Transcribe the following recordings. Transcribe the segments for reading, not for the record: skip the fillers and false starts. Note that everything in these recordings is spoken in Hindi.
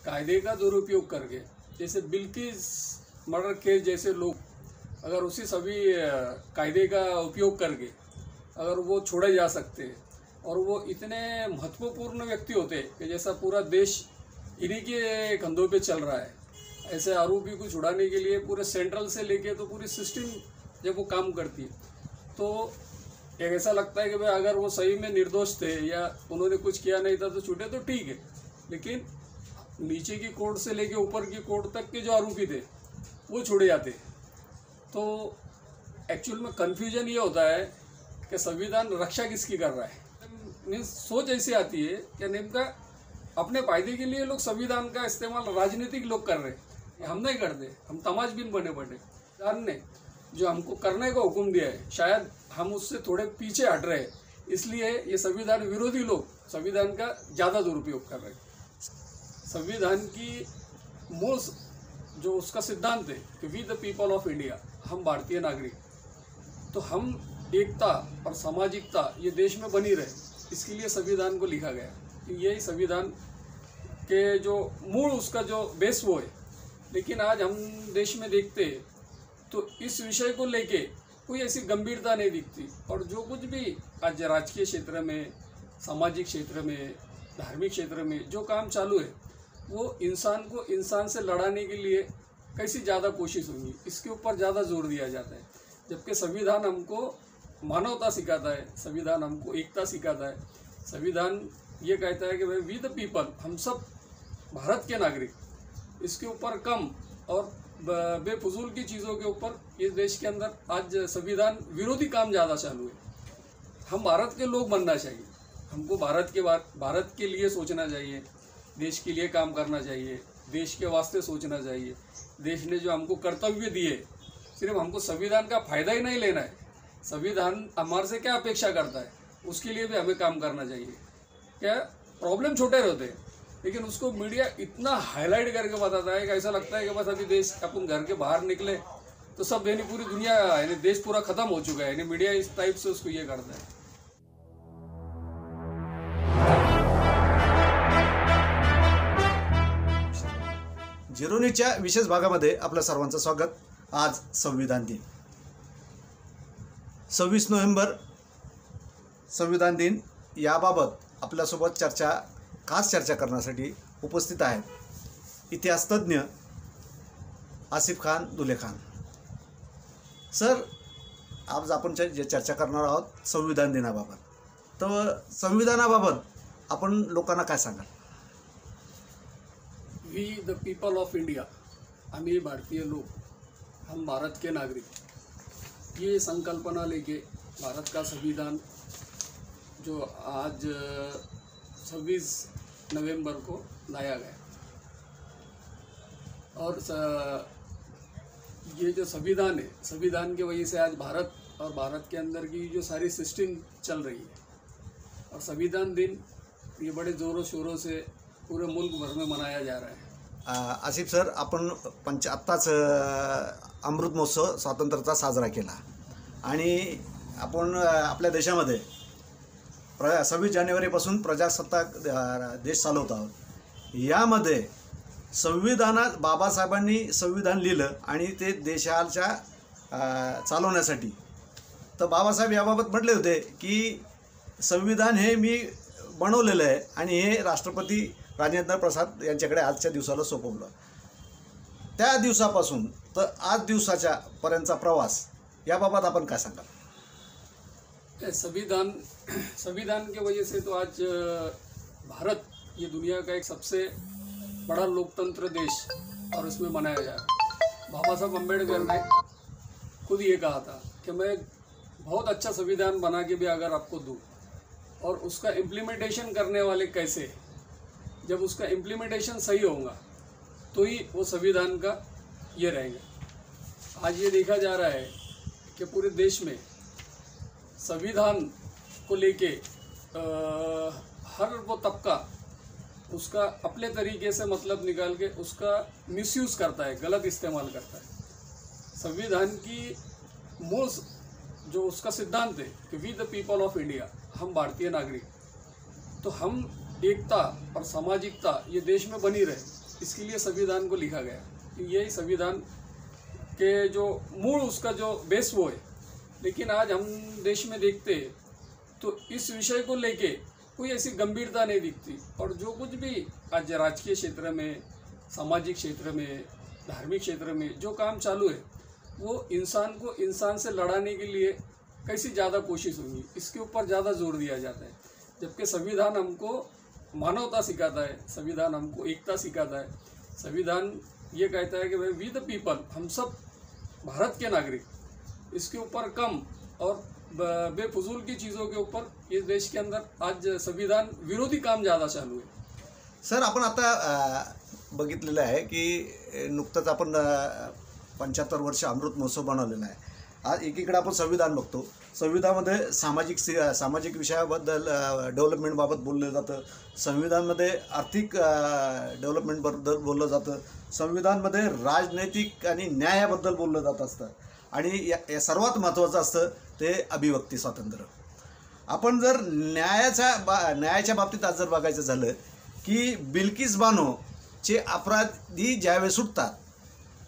कायदे का दुरुपयोग करके, जैसे बिल्किस मर्डर केस जैसे लोग अगर उसी सभी कायदे का उपयोग करके अगर वो छोड़े जा सकते हैं और वो इतने महत्वपूर्ण व्यक्ति होते कि जैसा पूरा देश इन्हीं के कंधों पे चल रहा है, ऐसे आरोपी को छुड़ाने के लिए पूरे सेंट्रल से लेके तो पूरी सिस्टम जब वो काम करती है तो एक ऐसा लगता है कि भाई अगर वो सही में निर्दोष थे या उन्होंने कुछ किया नहीं था तो छूटे तो ठीक है, लेकिन नीचे की कोर्ट से लेके ऊपर की कोर्ट तक के जो आरोपी थे वो छोड़े जाते। तो एक्चुअल में कन्फ्यूजन ये होता है कि संविधान रक्षा किसकी कर रहा है। मीन्स सोच ऐसी आती है कि नेमका अपने फायदे के लिए लोग संविधान का इस्तेमाल राजनीतिक लोग कर रहे हैं, हम नहीं करते, हम तमाशबीन बने पड़े। संविधान ने जो हमको करने का हुक्म दिया है शायद हम उससे थोड़े पीछे हट रहे हैं, इसलिए ये संविधान विरोधी लोग संविधान का ज़्यादा दुरुपयोग कर रहे हैं। संविधान की मूल जो उसका सिद्धांत है कि we the people of India, हम भारतीय नागरिक, तो हम एकता और सामाजिकता ये देश में बनी रहे, इसके लिए संविधान को लिखा गया। यही संविधान के जो मूल उसका जो बेस वो है। लेकिन आज हम देश में देखते हैं तो इस विषय को लेके कोई ऐसी गंभीरता नहीं दिखती, और जो कुछ भी आज राजकीय क्षेत्र में, सामाजिक क्षेत्र में, धार्मिक क्षेत्र में जो काम चालू है वो इंसान को इंसान से लड़ाने के लिए कैसी ज़्यादा कोशिश होगी, इसके ऊपर ज़्यादा जोर दिया जाता है। जबकि संविधान हमको मानवता सिखाता है, संविधान हमको एकता सिखाता है। संविधान ये कहता है कि भाई वी द पीपल, हम सब भारत के नागरिक, इसके ऊपर कम और बेफजूल की चीज़ों के ऊपर इस देश के अंदर आज संविधान विरोधी काम ज़्यादा चालू है। हम भारत के लोग बनना चाहिए, हमको भारत के लिए सोचना चाहिए, देश के लिए काम करना चाहिए, देश के वास्ते सोचना चाहिए। देश ने जो हमको कर्तव्य दिए, सिर्फ हमको संविधान का फायदा ही नहीं लेना है, संविधान हमारे से क्या अपेक्षा करता है उसके लिए भी हमें काम करना चाहिए। क्या प्रॉब्लम छोटे रहते हैं लेकिन उसको मीडिया इतना हाईलाइट करके बताता है कि ऐसा लगता है कि बस अभी देश अपन घर के बाहर निकले तो सब यानी पूरी दुनिया यानी देश पूरा खत्म हो चुका है, यानी मीडिया इस टाइप से उसको ये करता है। झिरो न्यूजच्या विशेष भागामध्ये आपल्या सर्वांचं स्वागत। आज संविधान दिन 26 नोव्हेंबर संविधान दिन याबाबत आपल्यासोबत खास चर्चा करण्यासाठी उपस्थित आहेत इतिहास तज्ञ आसिफ खान दुले खान सर। आज आपण जे चर्चा करणार आहोत संविधान दिनाबाबत, तर संविधानाबाबत आपण लोकांना काय सांगाल? We the people of India, हमें भारतीय लोग, हम भारत के नागरिक, ये संकल्पना लेके भारत का संविधान जो आज 26 नवंबर को लाया गया, और ये जो संविधान है, संविधान की वजह से आज भारत और भारत के अंदर की जो सारी सिस्टम चल रही है। और संविधान दिन ये बड़े ज़ोरों शोरों से पूरे मुल्क भर में मनाया जा रहा है। आसिफ सर, आपण आत्ताच अमृत महोत्सव स्वातंत्र्याचा साजरा केला आणि आपण आपल्या देशामध्ये 26 जानेवारीपासून प्रजासत्ताक देश चालवत आहोत। यामध्ये संविधानात बाबासाहेबांनी संविधान लिहिलं आणि ते देशाच्या चालवण्यासाठी, तर बाबासाहेब याबाबत म्हटले होते की संविधान हे मी बनवलेलं आहे आणि हे राष्ट्रपती राजेंद्र प्रसाद यांच्याकडे आजच्या दिवसाला सोपवलं। त्या दिवसापासून तर आज दिवसाच्या पर्यंतचा प्रवास याबाबत आपण काय सांगाल? संविधान की वजह से तो आज भारत ये दुनिया का एक सबसे बड़ा लोकतंत्र देश और उसमें मनाया जा रहा है। बाबा साहब अम्बेडकर ने खुद ये कहा था कि मैं बहुत अच्छा संविधान बना के भी अगर आपको दूँ और उसका इम्प्लीमेंटेशन करने वाले कैसे, जब उसका इम्प्लीमेंटेशन सही होगा तो ही वो संविधान का ये रहेगा। आज ये देखा जा रहा है कि पूरे देश में संविधान को लेके हर वो तबका उसका अपने तरीके से मतलब निकाल के उसका मिसयूज़ करता है, गलत इस्तेमाल करता है। संविधान की मूल जो उसका सिद्धांत है कि we the people of India, हम भारतीय नागरिक, तो हम एकता और सामाजिकता ये देश में बनी रहे, इसके लिए संविधान को लिखा गया कि यही संविधान के जो मूल उसका जो बेस वो है। लेकिन आज हम देश में देखते हैं तो इस विषय को लेके कोई ऐसी गंभीरता नहीं दिखती, और जो कुछ भी आज राजकीय क्षेत्र में, सामाजिक क्षेत्र में, धार्मिक क्षेत्र में जो काम चालू है वो इंसान को इंसान से लड़ाने के लिए कैसी ज़्यादा कोशिश होगी, इसके ऊपर ज़्यादा जोर दिया जाता है। जबकि संविधान हमको मानवता सिखाता है, संविधान हमको एकता सिखाता है। संविधान ये कहता है कि भाई वी द पीपल, हम सब भारत के नागरिक, इसके ऊपर कम और बेफजूल की चीज़ों के ऊपर इस देश के अंदर आज संविधान विरोधी काम ज़्यादा चालू है। सर, आपण आता बघितलेलं आहे की नुकतंच आपण 75 वर्ष अमृत महोत्सव बनवलेला आहे। आज एकीकडे आपण संविधान बघतो, संविधानामध्ये सामाजिक विषयाबद्दल डेव्हलपमेंटबाबत बोललं जातं, संविधानमध्ये आर्थिक डेव्हलपमेंटबद्दल बोललं जातं, संविधानमध्ये राजनैतिक आणि न्यायाबद्दल बोललं जात असतं, आणि या सर्वात महत्त्वाचं असतं ते अभिव्यक्ती स्वातंत्र्य। आपण जर न्यायाच्या बाबतीत आज जर बघायचं झालं की बिल्किस बानोचे अपराधी ज्यावेळेस सुटतात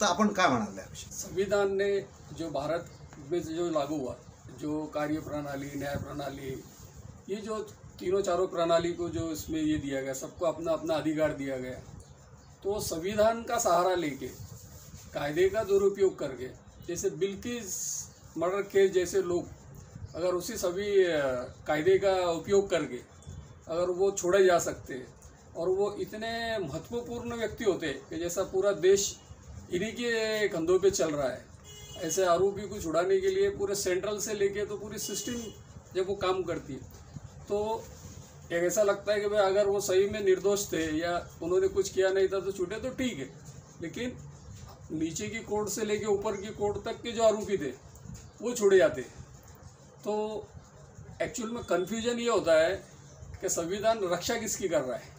तर आपण काय म्हणाल याविषयी? संविधान ने जो भारत में जो लागू हुआ, जो कार्य प्रणाली, न्याय प्रणाली, ये जो तीनों चारों प्रणाली को जो इसमें ये दिया गया, सबको अपना अपना अधिकार दिया गया, तो संविधान का सहारा लेके कायदे का दुरुपयोग करके, जैसे बिल्किस मर्डर केस जैसे लोग अगर उसी सभी कायदे का उपयोग करके अगर वो छोड़े जा सकते और वो इतने महत्वपूर्ण व्यक्ति होते कि जैसा पूरा देश इन्हीं के कंधों पे चल रहा है, ऐसे आरोपी को छुड़ाने के लिए पूरे सेंट्रल से लेके तो पूरी सिस्टम जब वो काम करती है तो एक ऐसा लगता है कि भाई अगर वो सही में निर्दोष थे या उन्होंने कुछ किया नहीं था तो छूटे तो ठीक है, लेकिन नीचे की कोर्ट से लेके ऊपर की कोर्ट तक के जो आरोपी थे वो छुड़े जाते। तो एक्चुअल में कन्फ्यूजन ये होता है कि संविधान रक्षा किसकी कर रहा है?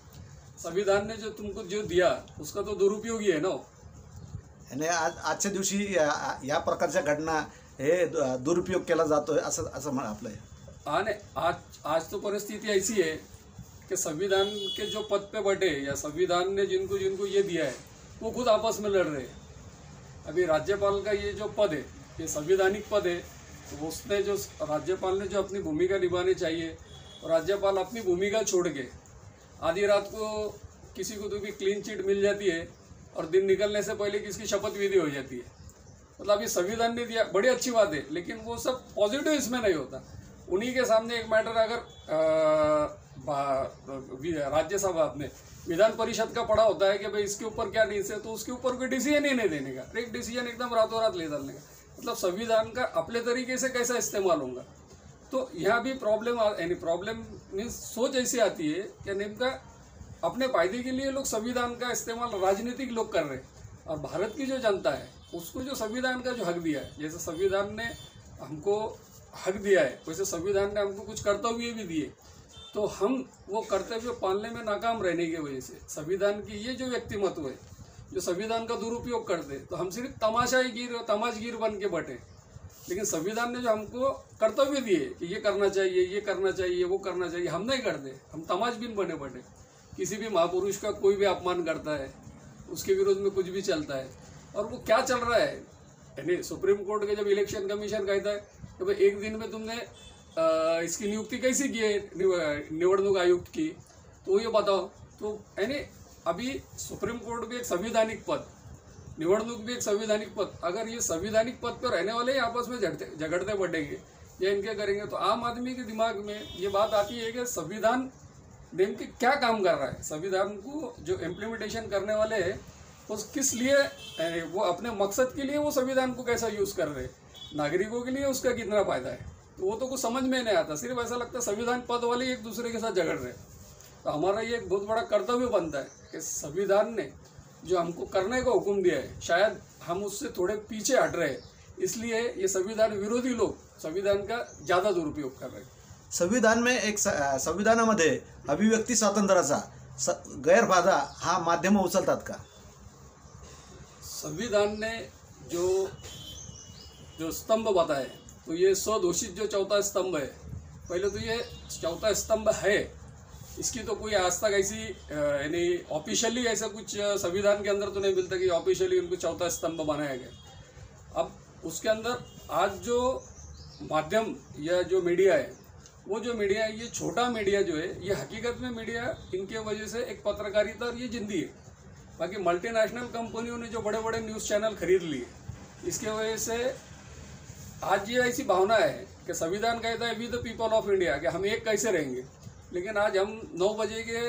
संविधान ने जो तुमको जो दिया उसका तो दुरुपयोग ही है ना। यानी आजच्या दिवशी या प्रकारच्या घटना हे दुरुपयोग केला जातोय असं म्हणा आपलं आहे। आने आज तो परिस्थिति ऐसी है कि संविधान के जो पद पे बैठे या संविधान ने जिनको जिनको ये दिया है वो खुद आपस में लड़ रहे हैं। अभी राज्यपाल का ये जो पद है ये संवैधानिक पद है, तो उसने जो राज्यपाल ने जो अपनी भूमिका निभानी चाहिए, और राज्यपाल अपनी भूमिका छोड़ के आधी रात को किसी को तो भी क्लीन चिट मिल जाती है और दिन निकलने से पहले किसकी शपथ विधि हो जाती है। मतलब अभी संविधान ने दिया, बड़ी अच्छी बात है, लेकिन वो सब पॉजिटिव इसमें नहीं होता। उन्हीं के सामने एक मैटर अगर राज्यसभा में विधान परिषद का पड़ा होता है कि भाई इसके ऊपर क्या डिसीजन है, तो उसके ऊपर कोई डिसीजन ही नहीं देने का, एक डिसीजन एकदम रातों रात ले डालने का। मतलब संविधान का अपने तरीके से कैसा इस्तेमाल होगा। तो यहाँ भी प्रॉब्लम मीन्स सोच ऐसी आती है कि नेमका अपने फायदे के लिए लोग संविधान का इस्तेमाल राजनीतिक लोग कर रहे हैं, और भारत की जो जनता है उसको जो संविधान का जो हक दिया है, जैसे संविधान ने हमको हक दिया है वैसे संविधान ने हमको कुछ कर्तव्य भी दिए, तो हम वो कर्तव्य पालने में नाकाम रहने की वजह से संविधान की ये जो व्यक्तिमत्व है जो संविधान का दुरुपयोग करते, तो हम सिर्फ तमाशगीर बन के बैठे। लेकिन संविधान ने जो हमको कर्तव्य दिए कि ये करना चाहिए, ये करना चाहिए, वो करना चाहिए, हम नहीं करते, हम तमाशबीन बने बैठे। किसी भी महापुरुष का कोई भी अपमान करता है, उसके विरोध में कुछ भी चलता है, और वो क्या चल रहा है, यानी सुप्रीम कोर्ट के जब इलेक्शन कमीशन कहता है कि भाई एक दिन में तुमने इसकी नियुक्ति कैसी की है निवडणूक आयुक्त की, तो ये बताओ। तो यानी अभी सुप्रीम कोर्ट भी एक संवैधानिक पद, निवडणूक भी एक संवैधानिक पद, अगर ये संवैधानिक पद पर रहने वाले ही आपस में झगड़ते बढ़ेंगे या इनके करेंगे, तो आम आदमी के दिमाग में ये बात आती है कि संविधान नेम के क्या काम कर रहा है, संविधान को जो इम्प्लीमेंटेशन करने वाले हैं वो किस लिए, वो अपने मकसद के लिए वो संविधान को कैसा यूज़ कर रहे हैं, नागरिकों के लिए उसका कितना फ़ायदा है, तो वो तो कुछ समझ में नहीं आता। सिर्फ ऐसा लगता है संविधान पद वाले एक दूसरे के साथ झगड़ रहे हैं। तो हमारा ये एक बहुत बड़ा कर्तव्य बनता है कि संविधान ने जो हमको करने का हुक्म दिया है, शायद हम उससे थोड़े पीछे हट रहे हैं, इसलिए ये संविधान विरोधी लोग संविधान का ज़्यादा दुरुपयोग कर रहे हैं। संविधान में एक संविधानामध्ये अभिव्यक्ती स्वातंत्र्याचा गैरफायदा हा माध्यम उचलतात का? संविधान ने जो स्तंभ बताए, तो ये स्वघोषित जो चौथा स्तंभ है, पहले तो ये चौथा स्तंभ है, इसकी तो कोई आज तक ऐसी यानी ऑफिशियली ऐसा कुछ संविधान के अंदर तो नहीं मिलता कि ऑफिशियली उनको चौथा स्तंभ बनाया गया। अब उसके अंदर आज जो माध्यम या जो मीडिया है, वो जो मीडिया है, ये छोटा मीडिया जो है, ये हकीकत में मीडिया इनके वजह से एक पत्रकारिता और ये जिंदी है। बाकी मल्टीनेशनल कंपनियों ने जो बड़े बड़े न्यूज़ चैनल खरीद लिए, इसके वजह से आज ये ऐसी भावना है कि संविधान कहता है we the people of India, कि हम एक कैसे रहेंगे। लेकिन आज हम 9 बजे के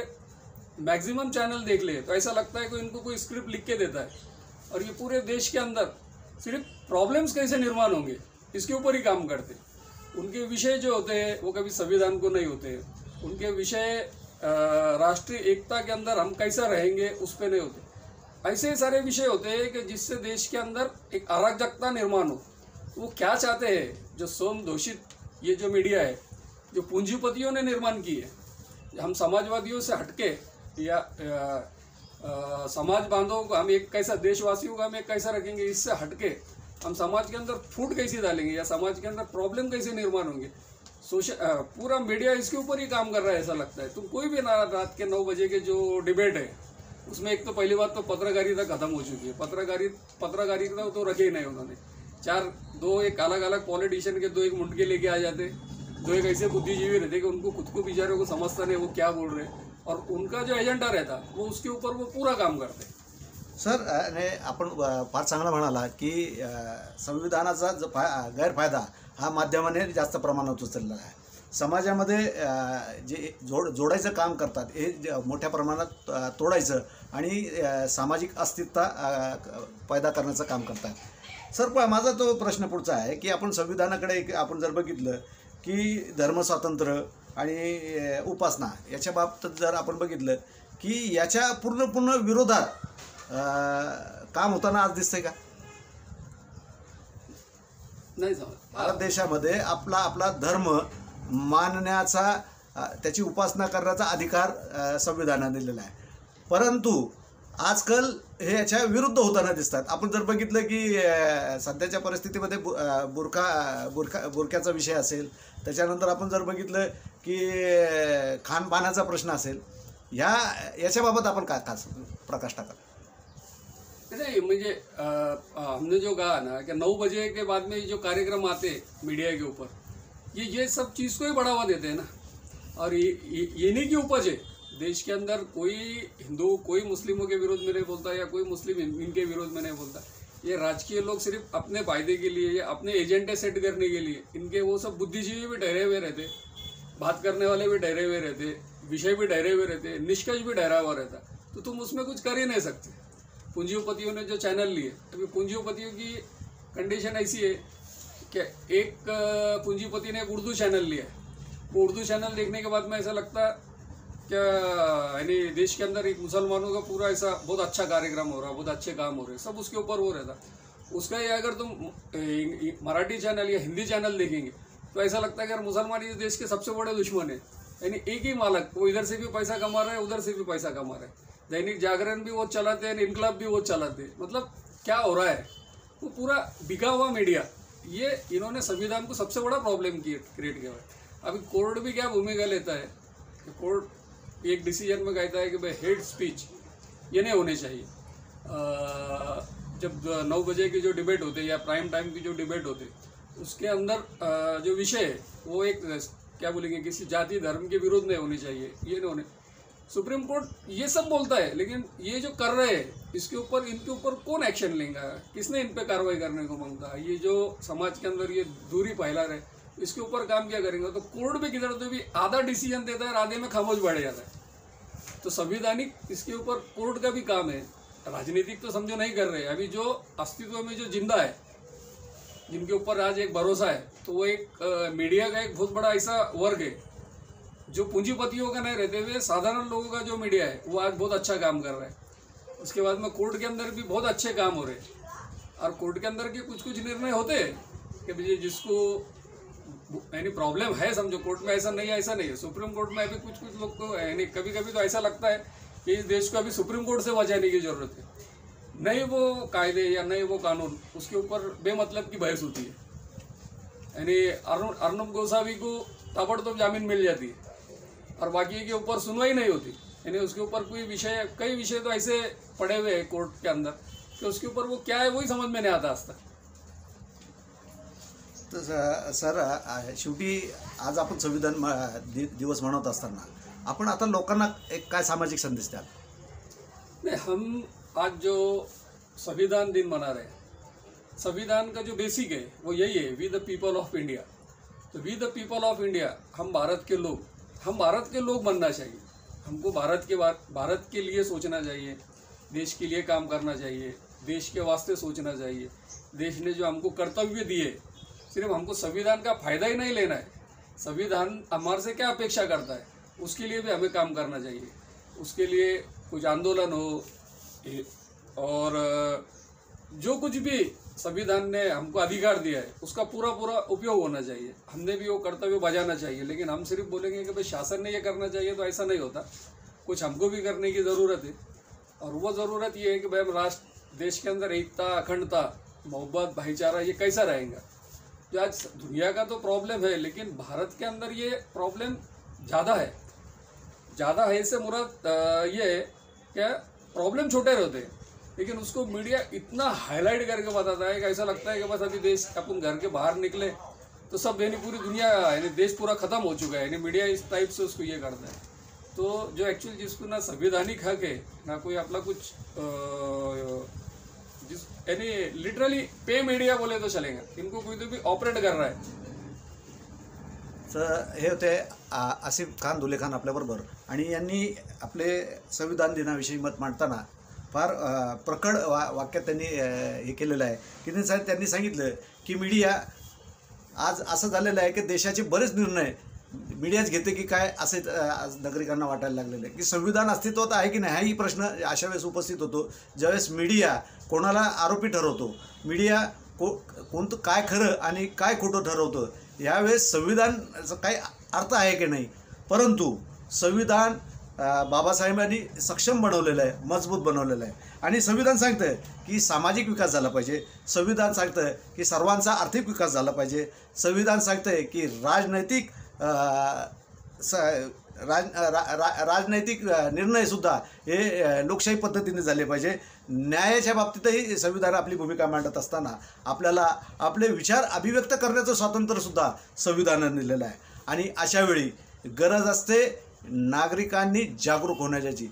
मैक्सिमम चैनल देख ले तो ऐसा लगता है कि इनको कोई स्क्रिप्ट लिख के देता है और ये पूरे देश के अंदर सिर्फ प्रॉब्लम्स कैसे निर्माण होंगे इसके ऊपर ही काम करते। उनके विषय जो होते हैं वो कभी संविधान को नहीं होते, उनके विषय राष्ट्रीय एकता के अंदर हम कैसा रहेंगे उस पर नहीं होते। ऐसे सारे विषय होते हैं कि जिससे देश के अंदर एक अराजकता निर्माण हो। वो क्या चाहते हैं, जो स्वयं घोषित ये जो मीडिया है, जो पूंजीपतियों ने निर्माण की है, हम समाजवादियों से हटके या समाज बांधवों को हम एक कैसा, देशवासियों को हम एक कैसा रखेंगे, इससे हटके हम समाज के अंदर फूट कैसे डालेंगे या समाज के अंदर प्रॉब्लम कैसे निर्माण होंगे, पूरा मीडिया इसके ऊपर ही काम कर रहा है ऐसा लगता है। तुम कोई भी ना रात के 9 बजे के जो डिबेट है उसमें एक तो पहली बात तो पत्रकारिता खत्म हो चुकी है। पत्रकारिता तो रखे ही नहीं उन्होंने। दो एक अलग अलग पॉलिटिशियन के 2 एक मुंडके लेके आ जाते, 2 एक ऐसे बुद्धिजीवी रहते कि उनको खुद को बेचारे को समझता नहीं वो क्या बोल रहे, और उनका जो एजेंडा रहता वो उसके ऊपर वो पूरा काम करते। सर, आपण फार चांगला म्हणाला की संविधानाचा जो गैरफायदा हा माध्यमाने जास्त प्रमाणात उचललेला आहे। समाजामध्ये जे जोडायचं काम करतात हे मोठ्या प्रमाणात तोडायचं आणि सामाजिक अस्तित्व पैदा करण्याचं काम करतात। सर, माझा तो प्रश्न पुढचा आहे की आपण संविधानाकडे आपण जर बघितलं की धर्मस्वातंत्र्य आणि उपासना याच्या बाबतीत जर आपण बघितलं की याच्या पूर्ण विरोधात काम होताना आज दिसतंय का? नाही समज भारत देशामध्ये आपला धर्म मानण्याचा, त्याची उपासना करण्याचा अधिकार संविधानाने दिलेला आहे, परंतु आजकाल हे याच्या विरुद्ध होताना दिसतात। आपण जर बघितलं की सध्याच्या परिस्थितीमध्ये बुरख्याचा विषय असेल, त्याच्यानंतर आपण जर बघितलं की खानपानाचा प्रश्न असेल, याच्या बाबत आपण काय खास प्रकाश टाका? नहीं, मुझे हमने जो कहा ना कि 9 बजे के बाद में जो कार्यक्रम आते मीडिया के ऊपर, ये सब चीज़ को ही बढ़ावा देते हैं ना, और ये नहीं की उपज है। देश के अंदर कोई हिंदू कोई मुस्लिमों के विरोध में नहीं बोलता या कोई मुस्लिम इनके विरोध में नहीं बोलता। ये राजकीय लोग सिर्फ अपने फायदे के लिए या अपने एजेंडे सेट करने के लिए, इनके वो सब बुद्धिजीवी भी ठहरे हुए रहते, बात करने वाले भी ठहरे हुए रहते, विषय भी ठहरे हुए रहते, निष्कर्ष भी ठहरा हुआ रहता, तो तुम उसमें कुछ कर ही नहीं सकते। पूंजीपतियों ने जो चैनल लिए, अभी पूंजीपतियों की कंडीशन ऐसी है कि एक पूंजीपति ने एक उर्दू चैनल लिया, वो उर्दू चैनल देखने के बाद में ऐसा लगता क्या यानी देश के अंदर एक मुसलमानों का पूरा ऐसा बहुत अच्छा कार्यक्रम हो रहा, बहुत अच्छे काम हो रहे, सब उसके ऊपर वो रहता। उसका ये अगर तुम मराठी चैनल या हिंदी चैनल देखेंगे तो ऐसा लगता है कि यार मुसलमान इस देश के सबसे बड़े दुश्मन है, यानी एक ही मालक, वो इधर से भी पैसा कमा रहा है, उधर से भी पैसा कमा रहा है। दैनिक जागरण भी वो चलाते हैं, इनकलाब भी वो चलाते हैं। मतलब क्या हो रहा है, वो पूरा बिका हुआ मीडिया। ये इन्होंने संविधान को सबसे बड़ा प्रॉब्लम क्रिएट किया है। अभी कोर्ट भी क्या भूमिका लेता है कि कोर्ट एक डिसीजन में कहता है कि भाई हेट स्पीच ये नहीं होने चाहिए। जब 9 बजे की जो डिबेट होते या प्राइम टाइम की जो डिबेट होते, उसके अंदर जो विषय है वो एक क्या बोलेंगे, किसी जाति धर्म के विरोध नहीं होने चाहिए, ये नहीं होने। सुप्रीम कोर्ट ये सब बोलता है, लेकिन ये जो कर रहे हैं इसके ऊपर, इनके ऊपर कौन एक्शन लेगा, किसने इन पे कार्रवाई करने को मांगता है? ये जो समाज के अंदर ये दूरी फैला रहे, इसके ऊपर काम क्या करेंगे? तो कोर्ट भी किधर तो भी आधा डिसीजन देता है और आधे में खामोश बैठ जाता है। तो संवैधानिक इसके ऊपर कोर्ट का भी काम है, राजनीतिक तो समझो नहीं कर रहे। अभी जो अस्तित्व में जो जिंदा है, जिनके ऊपर आज एक भरोसा है, तो वो एक मीडिया का एक बहुत बड़ा ऐसा वर्ग है जो पूंजीपतियों का नहीं रहते हुए साधारण लोगों का जो मीडिया है वो आज बहुत अच्छा काम कर रहा है। उसके बाद में कोर्ट के अंदर भी बहुत अच्छे काम हो रहे हैं, और कोर्ट के अंदर के कुछ निर्णय होते हैं कि भाई जिसको यानी प्रॉब्लम है, समझो कोर्ट में ऐसा नहीं है। सुप्रीम कोर्ट में अभी कुछ लोग को यानी कभी कभी तो ऐसा लगता है कि इस देश को अभी सुप्रीम कोर्ट से बचाने की जरूरत है। नहीं वो कायदे या नहीं वो कानून, उसके ऊपर बेमतलब की बहस होती है। यानी अर्नब गोस्वामी को ताबड़तोड़ जामीन मिल जाती है, और बाकी के ऊपर सुनवाई नहीं होती, यानी उसके ऊपर कोई विषय, कई विषय तो ऐसे पड़े हुए हैं कोर्ट के अंदर कि उसके ऊपर वो क्या है वही समझ में नहीं आता आज तक. तर सर शेवटी आज आपण संविधान दिवस मनवत असताना आपण आता लोकांना एक काय सामाजिक संदेश द्याल? नहीं, हम आज जो संविधान दिन मना रहे हैं, संविधान का जो बेसिक है वो यही है, we the people of India. तो we the people of India, हम भारत के लोग बनना चाहिए. हमको भारत के लिए सोचना चाहिए, देश के लिए काम करना चाहिए, देश के वास्ते सोचना चाहिए. देश ने जो हमको कर्तव्य दिए, सिर्फ हमको संविधान का फायदा ही नहीं लेना है, संविधान हमारे से क्या अपेक्षा करता है उसके लिए भी हमें काम करना चाहिए. उसके लिए कुछ आंदोलन हो और जो कुछ भी संविधान ने हमको अधिकार दिया है उसका पूरा उपयोग होना चाहिए. हमने भी वो कर्तव्य बजाना चाहिए. लेकिन हम सिर्फ बोलेंगे कि भाई शासन ने ये करना चाहिए, तो ऐसा नहीं होता. कुछ हमको भी करने की ज़रूरत है. और वो ज़रूरत ये है कि भाई राष्ट्र, देश के अंदर एकता, अखंडता, मोहब्बत, भाईचारा ये कैसा रहेगा. जो आज दुनिया का तो प्रॉब्लम है, लेकिन भारत के अंदर ये प्रॉब्लम ज़्यादा है. इससे मुराद ये है क्या, प्रॉब्लम छोटे रहते हैं लेकिन उसको मीडिया इतना हाईलाइट करके बताता है कि ऐसा लगता है कि बस अभी देश, अपन घर के बाहर निकले तो सब, यानी पूरी दुनिया, यानी देश पूरा ख़त्म हो चुका है. यानी मीडिया इस टाइप से उसको ये करता है. तो जो एक्चुअली जिसको ना संवैधानिक हक है, ना कोई अपना कुछ यानी लिटरली पे मीडिया बोले तो चलेगा, इनको कोई तो भी ऑपरेट कर रहा है. तर हे होते आसिफ खान दुले खान आपल्याबरोबर, आणि यांनी आपले संविधान दिनाविषयी मत मांडताना फार प्रकट वाक्यात त्यांनी हे केलेलं आहे की त्यांनी सांगितलं की मीडिया आज असं झालेलं आहे की देशाचे बरेच निर्णय मीडियाच घेते की काय, असे आज नागरिकांना वाटायला लागलेलं आहे की संविधान अस्तित्वात आहे की नाही, हाही प्रश्न अशा वेळेस उपस्थित होतो ज्यावेळेस मीडिया कोणाला आरोपी ठरवतो, मीडिया कोणतं काय खरं आणि काय खोटं ठरवतं, यावेळेस संविधानाचा काही अर्थ आहे की नाही. परंतु संविधान बाबासाहेबांनी सक्षम बनवलेलं आहे, मजबूत बनवलेलं आहे. आणि संविधान सांगतं की सामाजिक विकास झाला पाहिजे, संविधान सांगतं की सर्वांचा आर्थिक विकास झाला पाहिजे, संविधान सांगतं की राजनैतिक निर्णयसुद्धा हे लोकशाही पद्धतीने झाले पाहिजे. न्यायाच्या बाबतीतही संविधान आपली भूमिका मांडत असताना आपल्याला आपले विचार अभिव्यक्त करण्याचं स्वातंत्र्यसुद्धा संविधानाने दिलेलं आहे. आणि अशावेळी गरज असते नागरिकांनी जागरूक होण्याची.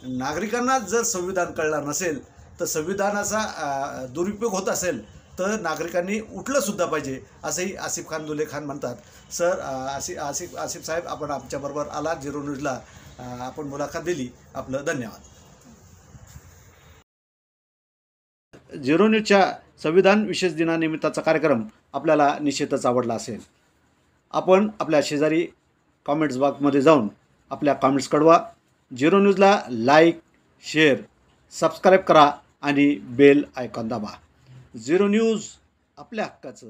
नागरिकांना जर संविधान कळलं नसेल, तर संविधानाचा दुरुपयोग होत असेल तर नागरिकांनी उठलंसुद्धा पाहिजे, असंही आसिफ खान दुले खान म्हणतात. सर आसिफ साहेब, आपण आमच्याबरोबर आला, झिरो न्यूजला आपण मुलाखत दिली, आपलं धन्यवाद. झिरो न्यूजच्या संविधान विशेष दिनानिमित्ताचा कार्यक्रम आपल्याला निश्चितच आवडला असेल. आपण आपल्या शेजारी कॉमेंट्स बॉक्समध्ये जाऊन आपल्या कॉमेंट्स कळवा. झिरो न्यूजला लाईक, शेअर, सबस्क्राईब करा आणि बेल आयकॉन दाबा. झिरो न्यूज आपल्या हक्काचं.